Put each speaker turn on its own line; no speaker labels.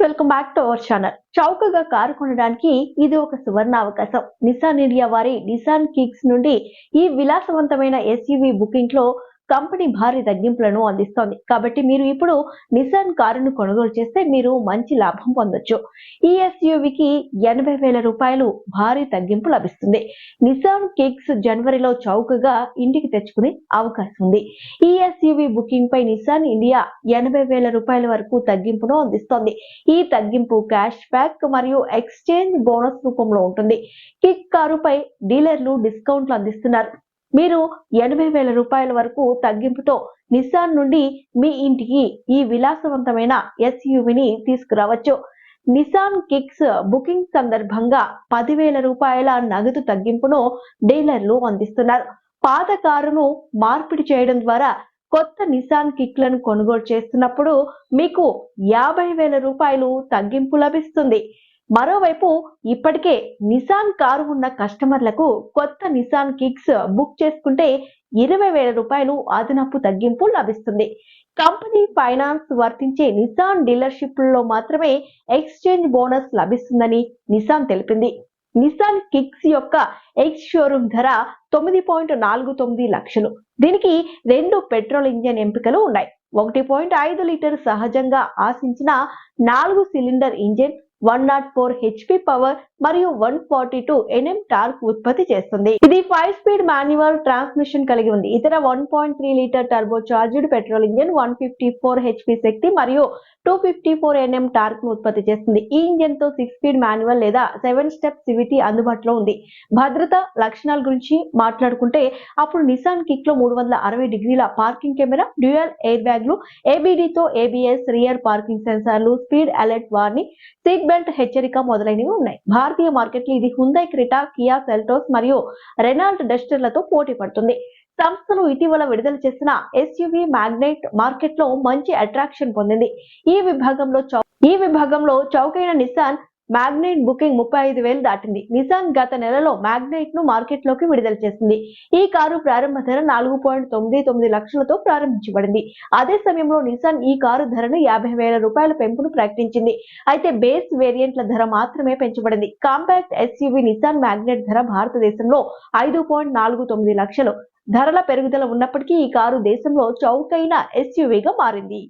Welcome back to our channel. చౌకగా car కొనడానికి ఇది ఒక సువర్ణ అవకాశం. నిసాన్ ఇండియా వారి నిసాన్ కిక్స్ నుండి ఈ విలాసవంతమైన ఎస్యూవి బుకింగ్ లో కంపెనీ భారీ తగ్గింపులను అందిస్తోంది. కాబట్టి మీరు ఇప్పుడు నిసాన్ కారును కొనుగోలు చేస్తే మీరు మంచి లాభం పొందొచ్చు. ఈ ఎస్యూవికి 80,000 రూపాయలు భారీ తగ్గింపు లభిస్తుంది. నిసాన్ కిక్స్ జనవరిలో చౌకగా ఇంటికి తెచ్చుకునే అవకాశం ఉంది. ఈ ఎస్యూవి బుకింగ్ పై నిసాన్ ఇండియా 80,000 రూపాయల వరకు తగ్గింపును అందిస్తోంది. ఈ తగ్గింపు క్యాష్ బ్యాక్ మరియు ఎక్స్చేంజ్ బోనస్ రూపంలో ఉంటుంది. కిక్ కారుపై డీలర్లు డిస్కౌంట్లు అందిస్తున్నారు. మీరు 80,000 రూపాయల వరకు తగ్గింపుతో నిసాన్ నుండి మీ ఇంటికి ఈ విలాసవంతమైన ఎస్యూవిని తీసుకురావచ్చు. నిసాన్ కిక్స్ బుకింగ్ సందర్భంగా 10,000 రూపాయల నగదు తగ్గింపును డీలర్లు అందిస్తున్నారు. పాత కారును మార్పిడి చేయడం ద్వారా కొత్త నిసాన్ కిక్లను కొనుగోలు చేస్తున్నప్పుడు మీకు 50,000 రూపాయలు తగ్గింపు లభిస్తుంది. మరోవైపు ఇప్పటికే నిసాన్ కారు ఉన్న కస్టమర్లకు కొత్త నిసాన్ కిక్స్ బుక్ చేసుకుంటే 20,000 రూపాయలు అదనపు తగ్గింపు లభిస్తుంది. కంపెనీ ఫైనాన్స్ వర్తించే నిసాన్ డీలర్షిప్లలో మాత్రమే ఎక్స్చేంజ్ బోనస్ లభిస్తుందని నిసాన్ తెలిపింది. నిసాన్ కిక్స్ యొక్క ఎక్స్ షోరూమ్ ధర 9.49 లక్షలు. దీనికి 2 పెట్రోల్ ఇంజన్ ఎంపికలు ఉన్నాయి. 1.5 లీటర్ సహజంగా ఆశించిన 4 సిలిండర్ ఇంజిన్ 104 హెచ్పి పవర్ మరియు 142 Nm టార్క్ ఉత్పత్తి చేస్తుంది. ఇది 5 స్పీడ్ మాన్యువల్ ట్రాన్స్మిషన్ కలిగి ఉంది. ఇతర 1.3 litre turbo charged petrol engine 154 HP శక్తి మరియు 254 Nm టార్క్ ను ఉత్పత్తి చేస్తుంది. ఈ ఇంజిన్ తో 6 స్పీడ్ మాన్యువల్ లేదా 7 స్టెప్ సివిటి అందుబాటులో ఉంది. భద్రత లక్షణాల గురించి మాట్లాడుకుంటే అప్పుడు నిసాన్ కిక్ లో 360 డిగ్రీల పార్కింగ్ కెమెరా, డ్యూయల్ ఎయిర్ బ్యాగ్లు, ఏబిడి తో ఏబిఎస్, రియర్ పార్కింగ్ సెన్సార్లు, speed alert warning, seat belt హెచ్చరిక మొదలైనవి ఉన్నాయి. భారతీయ మార్కెట్లో ఇది హ్యుండై క్రెటా, కియా సెల్టోస్ మరియు రెనాల్ట్ డస్టర్లతో పోటీ పడుతుంది. సంస్థలు ఇటీవల విడుదల చేసిన ఎస్యూవి మ్యాగ్నైట్ మార్కెట్ లో మంచి అట్రాక్షన్ పొందింది. ఈ విభాగంలో చౌకైన నిసాన్ మ్యాగ్నైట్ బుకింగ్ 35,000 దాటింది. నిసాన్ గత నెలలో మ్యాగ్నైట్ ను మార్కెట్ లోకి విడుదల చేసింది. ఈ కారు ప్రారంభ ధర 4.99 లక్షలతో ప్రారంభించబడింది. అదే సమయంలో నిసాన్ ఈ కారు ధరను 50,000 రూపాయల పెంపును ప్రకటించింది. అయితే బేస్ వేరియంట్ల ధర మాత్రమే పెంచబడింది. కాంపాక్ట్ ఎస్యూవి నిసాన్ మ్యాగ్నైట్ ధర భారతదేశంలో 5.49 లక్షలు. ధరల పెరుగుదల ఉన్నప్పటికీ ఈ కారు దేశంలో చౌకైన ఎస్యూవీగా మారింది.